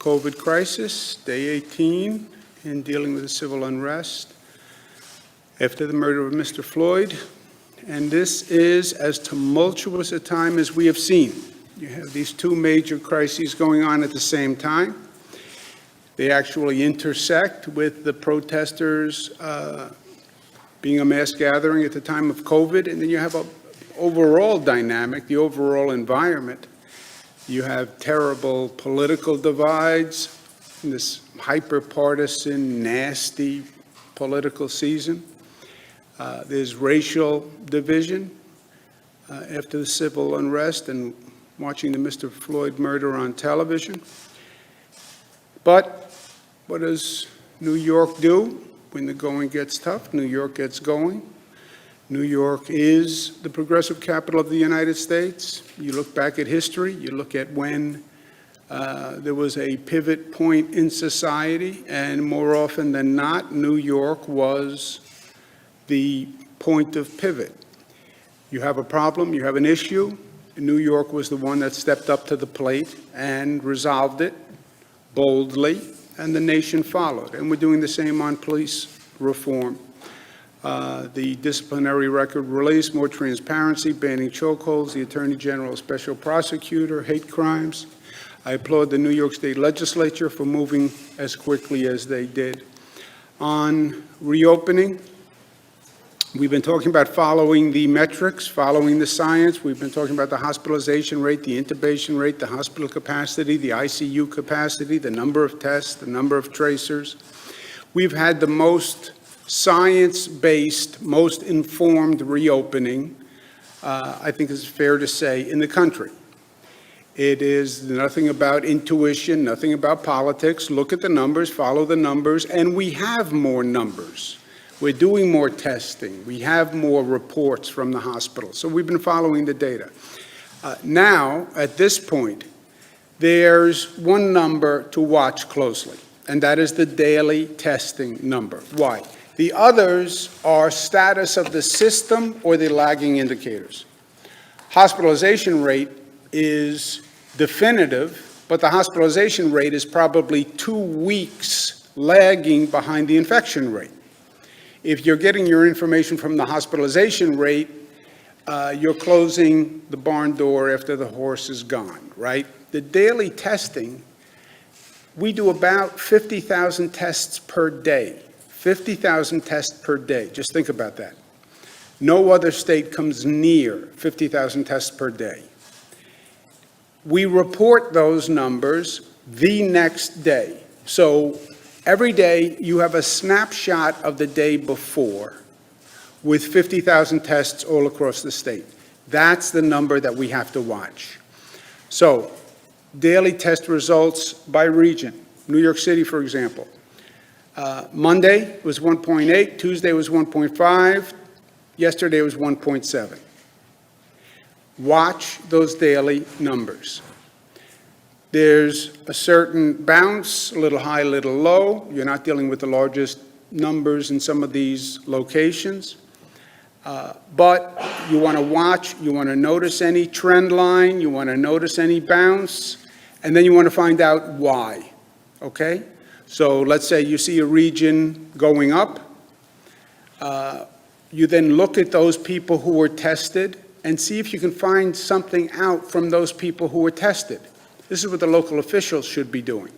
COVID crisis, day 18 in dealing with the civil unrest after the murder of Mr. Floyd. And this is as tumultuous a time as we have seen. You have these two major crises going on at the same time. They actually intersect with the protesters being a mass gathering at the time of COVID, and then you have an overall dynamic, the overall environment. You have terrible political divides in this hyper-partisan, nasty political season. There's racial division after the civil unrest and watching the Mr. Floyd murder on television. But what does New York do when the going gets tough? New York gets going. New York is the progressive capital of the United States. You look back at history, you look at when there was a pivot point in society, and more often than not, New York was the point of pivot. You have a problem, you have an issue. New York was the one that stepped up to the plate and resolved it boldly, and the nation followed. And we're doing the same on police reform. The disciplinary record release, more transparency, banning chokeholds, the Attorney General, Special Prosecutor, hate crimes. I applaud the New York State Legislature for moving as quickly as they did. On reopening, we've been talking about following the metrics, following the science. We've been talking about the hospitalization rate, the intubation rate, the hospital capacity, the ICU capacity, the number of tests, the number of tracers. We've had the most science-based, most informed reopening, I think is fair to say, in the country. It is nothing about intuition, nothing about politics. Look at the numbers, follow the numbers, and we have more numbers. We're doing more testing. We have more reports from the hospital. So we've been following the data. Now, at this point, there's one number to watch closely, and that is the daily testing number. Why? The others are status of the system or the lagging indicators. Hospitalization rate is definitive, but the hospitalization rate is probably 2 weeks lagging behind the infection rate. If you're getting your information from the hospitalization rate, you're closing the barn door after the horse is gone, right? The daily testing, we do about 50,000 tests per day. 50,000 tests per day. Just think about that. No other state comes near 50,000 tests per day. We report those numbers the next day. So every day you have a snapshot of the day before with 50,000 tests all across the state. That's the number that we have to watch. So daily test results by region. New York City, for example. Monday was 1.8, Tuesday was 1.5, yesterday was 1.7. Watch those daily numbers. There's a certain bounce, a little high, a little low. You're not dealing with the largest numbers in some of these locations. But you want to watch, you want to notice any trend line, you want to notice any bounce, and then you want to find out why, okay? So let's say you see a region going up. You then look at those people who were tested and see if you can find something out from those people who were tested. This is what the local officials should be doing.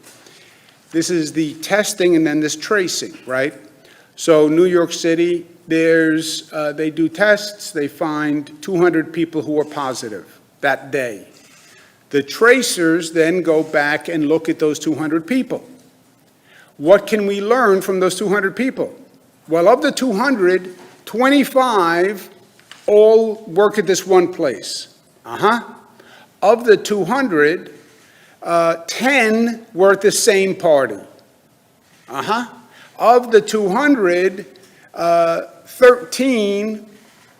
This is the testing and then this tracing, right? So New York City, they do tests, they find 200 people who are positive that day. The tracers then go back and look at those 200 people. What can we learn from those 200 people? Well, of the 200, 25 all work at this one place. Of the 200, 10 were at the same party. Of the 200, 13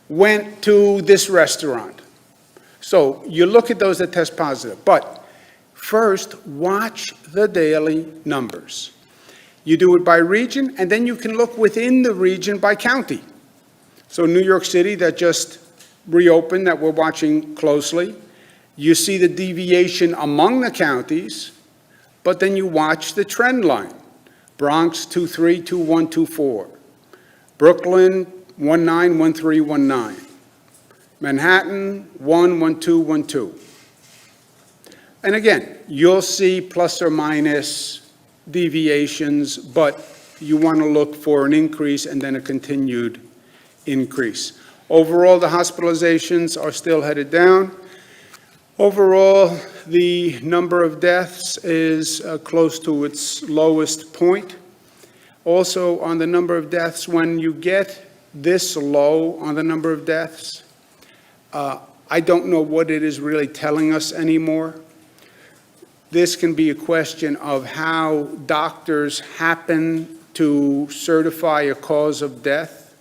went to this restaurant. So you look at those that test positive. But first, watch the daily numbers. You do it by region, and then you can look within the region by county. So New York City, that just reopened, that we're watching closely. You see the deviation among the counties. But then you watch the trend line. Bronx 23, 21, 24. Brooklyn 19, 13, 19. Manhattan 1, 12, 12. And again, you'll see plus or minus deviations, but you want to look for an increase and then a continued increase. Overall, the hospitalizations are still headed down. Overall, the number of deaths is close to its lowest point. Also, on the number of deaths, when you get this low on the number of deaths, I don't know what it is really telling us anymore. This can be a question of how doctors happen to certify a cause of death.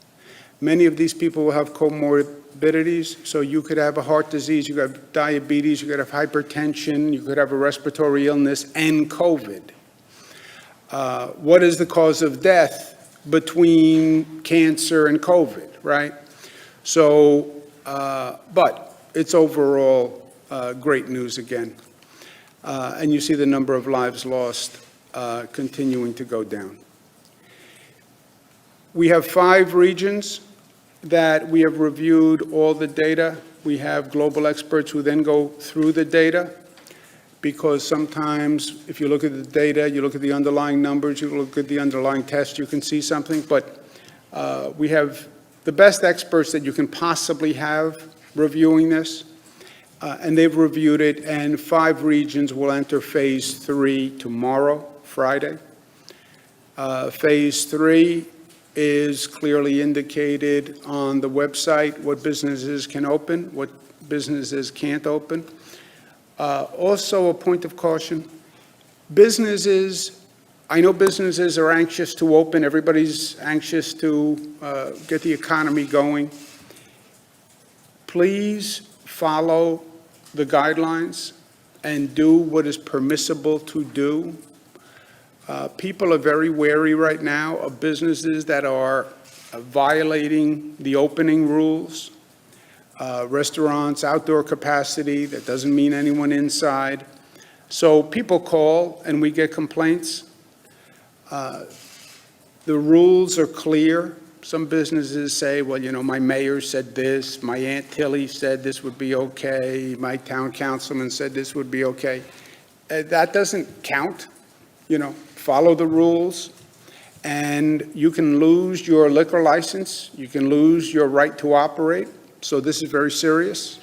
Many of these people will have comorbidities, so you could have a heart disease, you could have diabetes, you could have hypertension, you could have a respiratory illness, and COVID. What is the cause of death between cancer and COVID, right? So, but it's overall great news again. And you see the number of lives lost continuing to go down. We have 5 regions that we have reviewed all the data. We have global experts who then go through the data, because sometimes if you look at the data, you look at the underlying numbers, you look at the underlying test, you can see something. But we have the best experts that you can possibly have reviewing this. And they've reviewed it, and 5 regions will enter phase 3 tomorrow, Friday. Phase 3 is clearly indicated on the website, what businesses can open, what businesses can't open. Also, a point of caution, businesses, I know businesses are anxious to open, everybody's anxious to get the economy going. Please follow the guidelines and do what is permissible to do. People are very wary right now of businesses that are violating the opening rules. Restaurants, outdoor capacity, that doesn't mean anyone inside. So people call and we get complaints. The rules are clear. Some businesses say, well, you know, my mayor said this, my Aunt Tilly said this would be okay, my town councilman said this would be okay. That doesn't count. You know, follow the rules, and you can lose your liquor license, you can lose your right to operate. So this is very serious,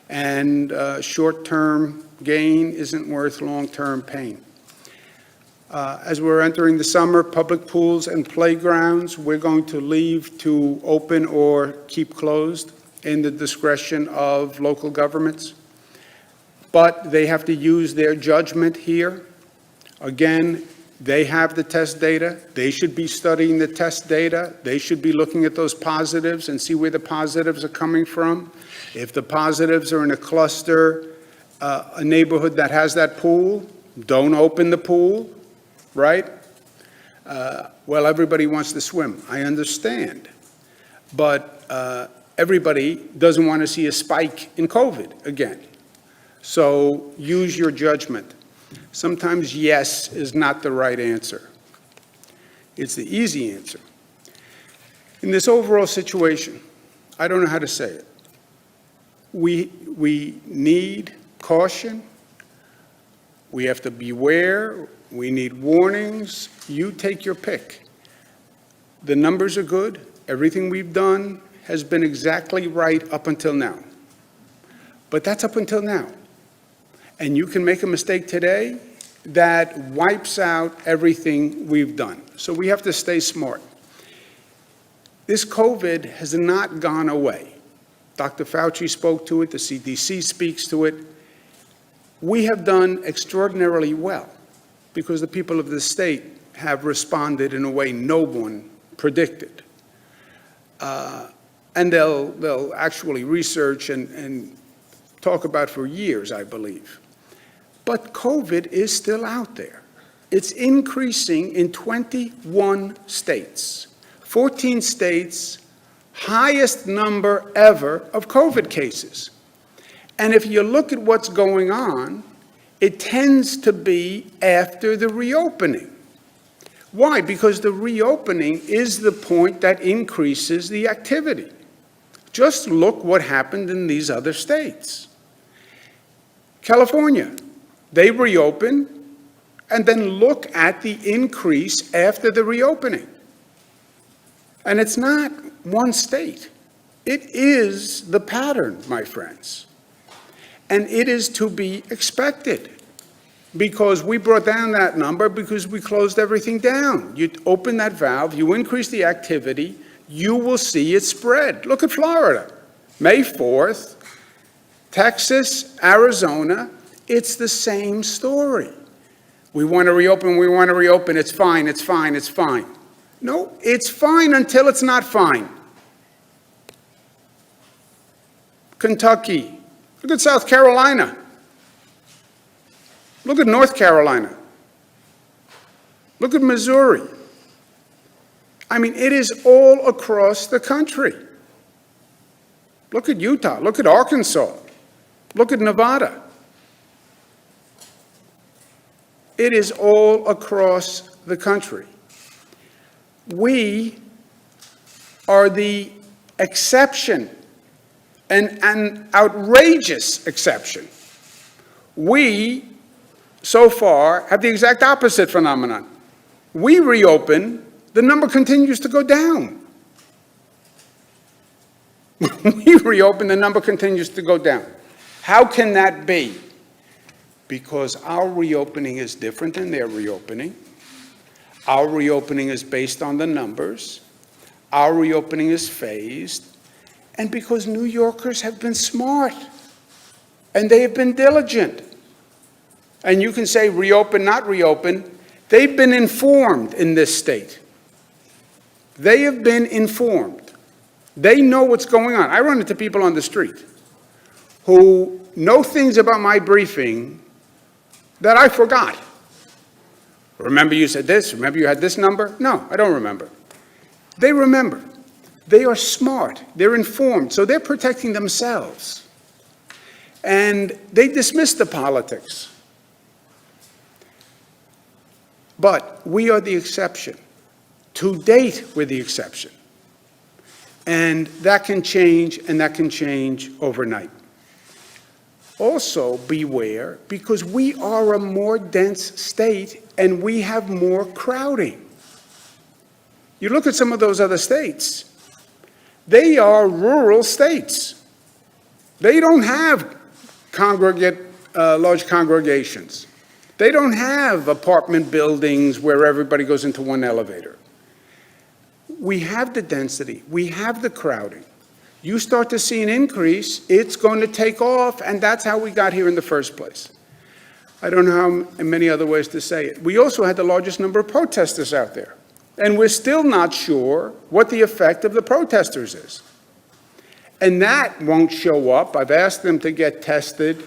and short-term gain isn't worth long-term pain. As we're entering the summer, public pools and playgrounds, we're going to leave to open or keep closed in the discretion of local governments. But they have to use their judgment here. Again, they have the test data. They should be studying the test data. They should be looking at those positives and see where the positives are coming from. If the positives are in a cluster, a neighborhood that has that pool, don't open the pool. Right? Well, everybody wants to swim. I understand. But everybody doesn't want to see a spike in COVID again. So use your judgment. Sometimes yes is not the right answer. It's the easy answer. In this overall situation, I don't know how to say it. We need caution. We have to beware. We need warnings. You take your pick. The numbers are good. Everything we've done has been exactly right up until now. But that's up until now. And you can make a mistake today that wipes out everything we've done. So we have to stay smart. This COVID has not gone away. Dr. Fauci spoke to it. The CDC speaks to it. We have done extraordinarily well, because the people of the state have responded in a way no one predicted. And they'll actually research and talk about for years, I believe. But COVID is still out there. It's increasing in 21 states. 14 states, highest number ever of COVID cases. And if you look at what's going on, it tends to be after the reopening. Why? Because the reopening is the point that increases the activity. Just look what happened in these other states. California, they reopened, and then look at the increase after the reopening. And it's not one state. It is the pattern, my friends. And it is to be expected, because we brought down that number because we closed everything down. You open that valve, you increase the activity, you will see it spread. Look at Florida, May 4th, Texas, Arizona, it's the same story. We want to reopen, it's fine, it's fine, it's fine. No, it's fine until it's not fine. Kentucky, look at South Carolina. Look at North Carolina. Look at Missouri. I mean, it is all across the country. Look at Utah. Look at Arkansas. Look at Nevada. It is all across the country. We are the exception, an outrageous exception. We, so far, have the exact opposite phenomenon. We reopen, the number continues to go down. We reopen, the number continues to go down. How can that be? Because our reopening is different than their reopening. Our reopening is based on the numbers. Our reopening is phased. And because New Yorkers have been smart, and they have been diligent. And you can say reopen, not reopen. They've been informed in this state. They have been informed. They know what's going on. I run into people on the street who know things about my briefing that I forgot. Remember you said this? Remember you had this number? No, I don't remember. They remember. They are smart. They're informed. So they're protecting themselves. And they dismiss the politics. But we are the exception. To date, we're the exception. And that can change, and that can change overnight. Also, beware, because we are a more dense state and we have more crowding. You look at some of those other states, they are rural states. They don't have large congregations. They don't have apartment buildings where everybody goes into one elevator. We have the density, we have the crowding. You start to see an increase, it's going to take off, and that's how we got here in the first place. I don't know how many other ways to say it. We also had the largest number of protesters out there, and we're still not sure what the effect of the protesters is. And that won't show up. I've asked them to get tested.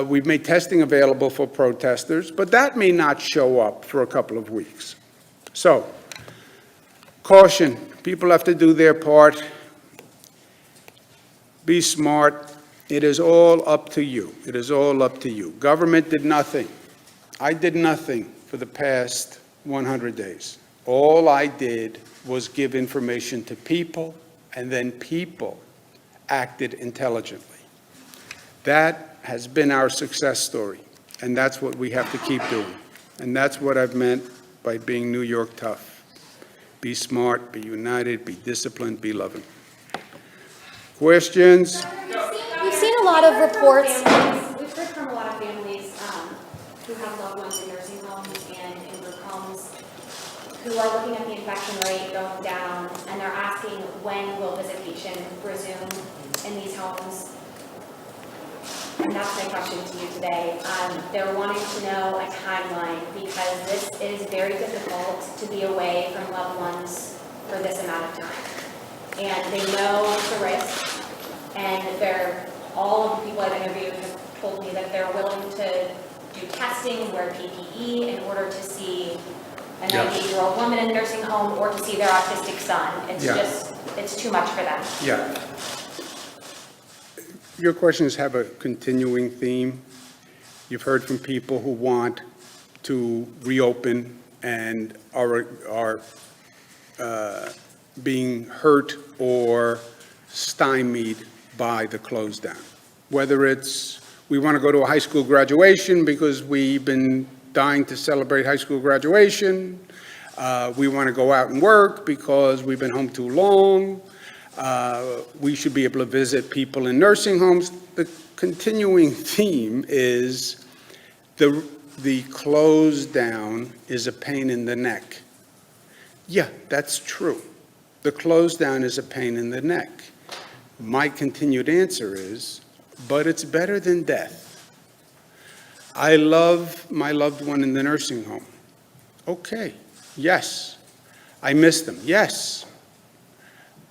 We've made testing available for protesters, but that may not show up for a couple of weeks. So, caution, people have to do their part. Be smart. It is all up to you. It is all up to you. Government did nothing. I did nothing for the past 100 days. All I did was give information to people, and then people acted intelligently. That has been our success story, and that's what we have to keep doing. And that's what I've meant by being New York tough. Be smart, be united, be disciplined, be loving. Questions? We've seen a lot of reports. We've heard from a lot of families who have loved ones in nursing homes and in group homes who are looking at the infection rate going down, and they're asking when will visitation resume in these homes. And that's my question to you today. They're wanting to know a timeline because this is very difficult to be away from loved ones for this amount of time. And they know the risk, and all of the people I've interviewed have told me that they're willing to do testing, wear PPE in order to see a 98-year-old woman in a nursing home or to see their autistic son. It's too much for them. Yeah. Your questions have a continuing theme. You've heard from people who want to reopen and are being hurt or stymied by the close down. Whether it's we want to go to a high school graduation because we've been dying to celebrate high school graduation, we want to go out and work because we've been home too long, we should be able to visit people in nursing homes. The continuing theme is the close down is a pain in the neck. Yeah, that's true. The close down is a pain in the neck. My continued answer is, but it's better than death. I love my loved one in the nursing home. Okay, yes. I miss them, yes.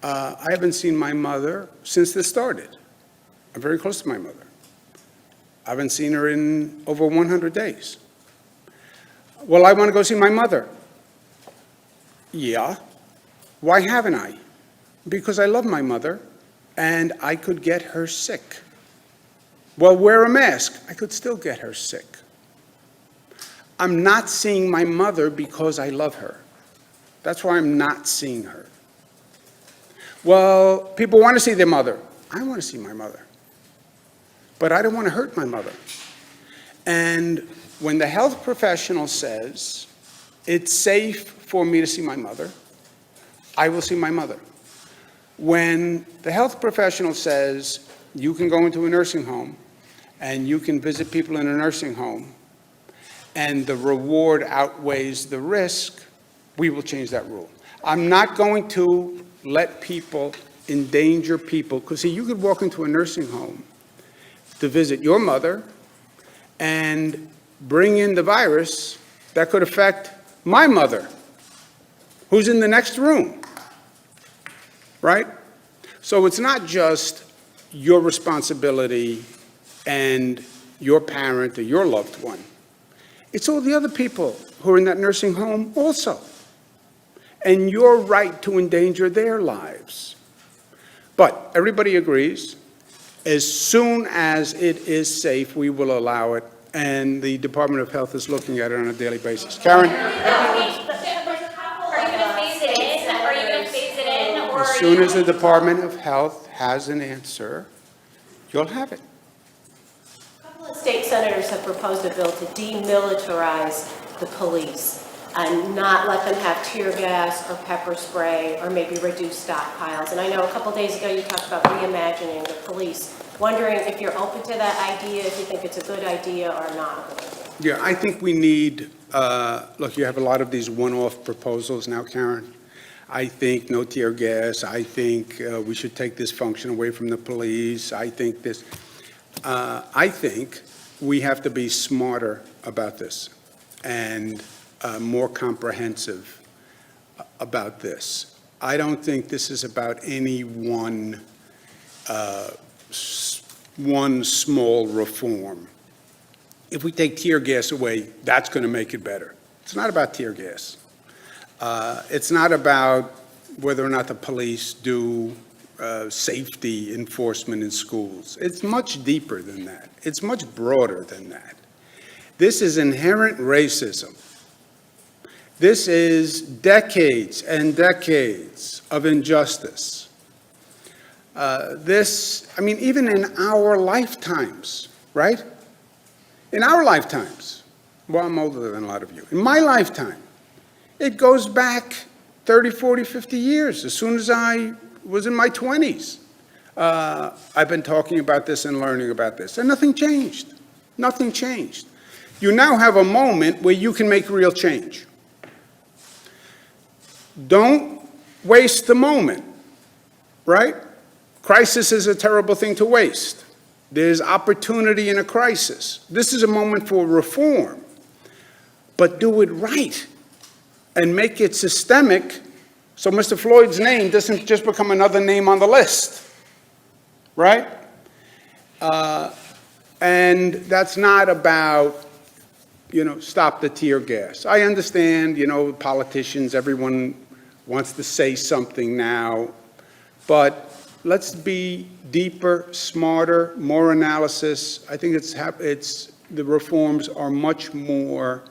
I haven't seen my mother since this started. I'm very close to my mother. I haven't seen her in over 100 days. Well, I want to go see my mother. Yeah. Why haven't I? Because I love my mother, and I could get her sick. Well, wear a mask. I could still get her sick. I'm not seeing my mother because I love her. That's why I'm not seeing her. Well, people want to see their mother. I want to see my mother. But I don't want to hurt my mother. And when the health professional says, it's safe for me to see my mother, I will see my mother. When the health professional says, you can go into a nursing home and you can visit people in a nursing home and the reward outweighs the risk, we will change that rule. I'm not going to let people endanger people, because see, you could walk into a nursing home to visit your mother and bring in the virus that could affect my mother, who's in the next room, right? So it's not just your responsibility and your parent or your loved one. It's all the other people who are in that nursing home also. And your right to endanger their lives. But everybody agrees, as soon as it is safe, we will allow it, and the Department of Health is looking at it on a daily basis. Karen? Are you gonna phase it in? Are you gonna phase it in, or As are soon you? as the Department of Health has an answer, you'll have it. A couple of state senators have proposed a bill to demilitarize the police and not let them have tear gas or pepper spray or maybe reduce stockpiles. And I know a couple of days ago you talked about reimagining the police. Wondering if you're open to that idea, if you think it's a good idea or not a good idea. Yeah, I think we need, look, you have a lot of these one-off proposals now, Karen. I think no tear gas. I think we should take this function away from the police. I think we have to be smarter about this and more comprehensive about this. I don't think this is about any one small reform. If we take tear gas away, that's going to make it better. It's not about tear gas. It's not about whether or not the police do safety enforcement in schools. It's much deeper than that. It's much broader than that. This is inherent racism. This is decades and decades of injustice. Even in our lifetimes, right? In our lifetimes, well, I'm older than a lot of you. In my lifetime, it goes back 30, 40, 50 years. As soon as I was in my 20s, I've been talking about this and learning about this, and nothing changed. Nothing changed. You now have a moment where you can make real change. Don't waste the moment, right? Crisis is a terrible thing to waste. There's opportunity in a crisis. This is a moment for reform, but do it right and make it systemic so Mr. Floyd's name doesn't just become another name on the list, right? And that's not about, stop the tear gas. I understand, politicians, everyone wants to say something now, but let's be deeper, smarter, more analysis. I think it's the reforms are much more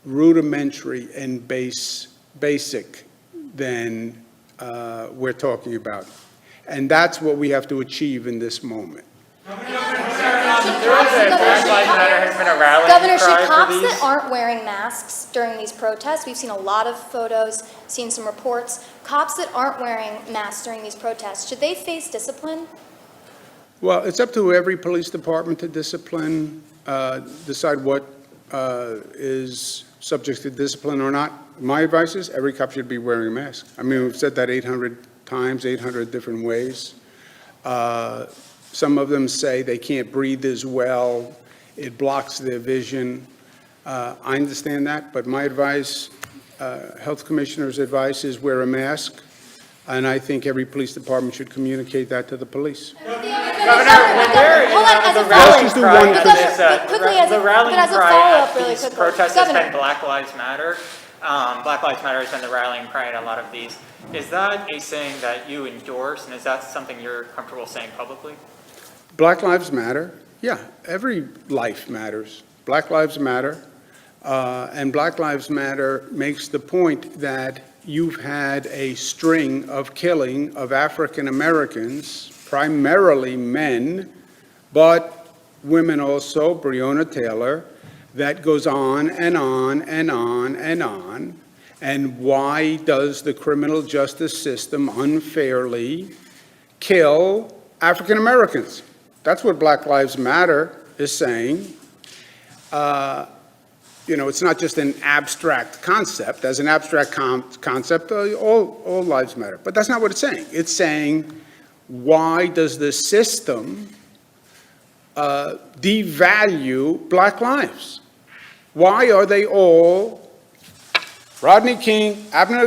rudimentary and basic than we're talking about. And that's what we have to achieve in this moment. Governor, should cops that aren't wearing masks during these protests, we've seen a lot of photos, seen some reports, cops that aren't wearing masks during these protests, should they face discipline? Well, it's up to every police department to discipline, decide what is subject to discipline or not. My advice is every cop should be wearing a mask. I mean, we've said that 800 times, 800 different ways. Some of them say they can't breathe as well, it blocks their vision. I understand that, but my advice, health commissioner's advice is wear a mask, and I think every police department should communicate that to the police. Let's just do one thing. The rallying cry at these protests has been Black Lives Matter. Black Lives Matter has been the rallying cry at a lot of these. Is that a saying that you endorse, and is that something you're comfortable saying publicly? Black Lives Matter, yeah, every life matters. Black Lives Matter, and Black Lives Matter makes the point that you've had a string of killing of African Americans, primarily men, but women also, Breonna Taylor, that goes on and on and on and on. And why does the criminal justice system unfairly kill African Americans? That's what Black Lives Matter is saying. It's not just an abstract concept. As an abstract concept, all lives matter. But that's not what it's saying. It's saying, why does the system devalue black lives? Why are they all Rodney King, Abner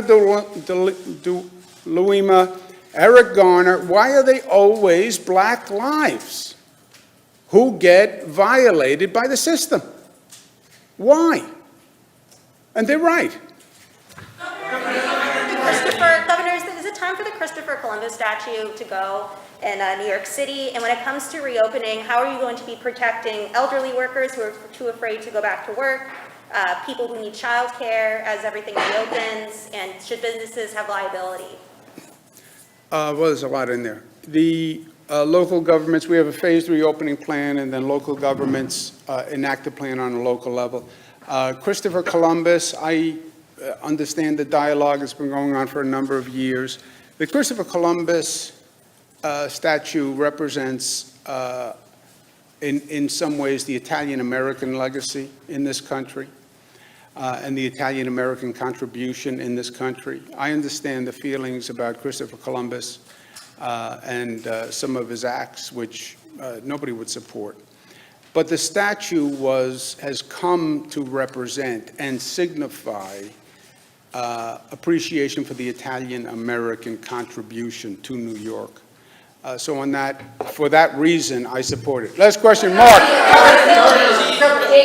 Louima, Eric Garner, why are they always black lives who get violated by the system? Why? And they're right. Governor, is it time for the Christopher Columbus statue to go in New York City? And when it comes to reopening, how are you going to be protecting elderly workers who are too afraid to go back to work, people who need childcare as everything reopens, and should businesses have liability? Well, there's a lot in there. The local governments, we have a phased reopening plan, and then local governments enact a plan on a local level. Christopher Columbus, I understand the dialogue has been going on for a number of years. The Christopher Columbus statue represents, in some ways, the Italian-American legacy in this country and the Italian-American contribution in this country. I understand the feelings about Christopher Columbus and some of his acts, which nobody would support. But the statue has come to represent and signify appreciation for the Italian-American contribution to New York. So for that reason, I support it. Last question, Mark.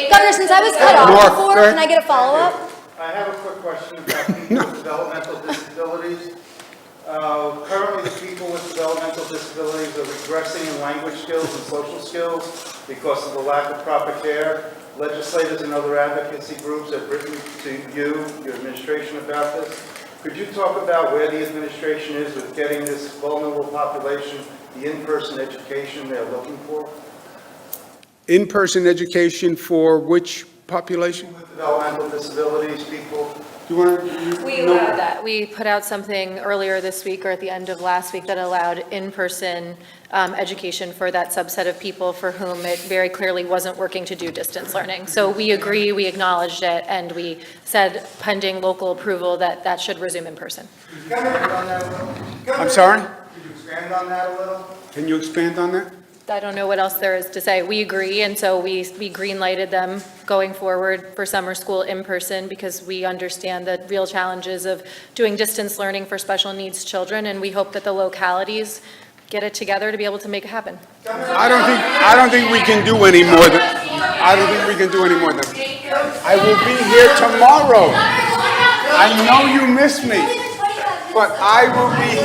Governor, since I was cut off Mark, before, can I get a follow-up? I have a quick question about people with developmental disabilities. Currently, the people with developmental disabilities are regressing in language skills and social skills because of the lack of proper care. Legislators and other advocacy groups have written to you, your administration, about this. Could you talk about where the administration is with getting this vulnerable population the in-person education they're looking for? In-person education for which population? People with developmental disabilities, people. We put out something earlier this week or at the end of last week that allowed in-person education for that subset of people for whom it very clearly wasn't working to do distance learning. So we agree, we acknowledged it, and we said pending local approval that should resume in person. Can you expand on that a little? I'm sorry? Could you expand on that a little? Can you expand on that? I don't know what else there is to say. We agree, and so we green-lighted them going forward for summer school in person because we understand the real challenges of doing distance learning for special needs children, and we hope that the localities get it together to be able to make it happen. I don't think we can do any more than. I don't think we can do any more than. I will be here tomorrow. I know you miss me, but I will be here.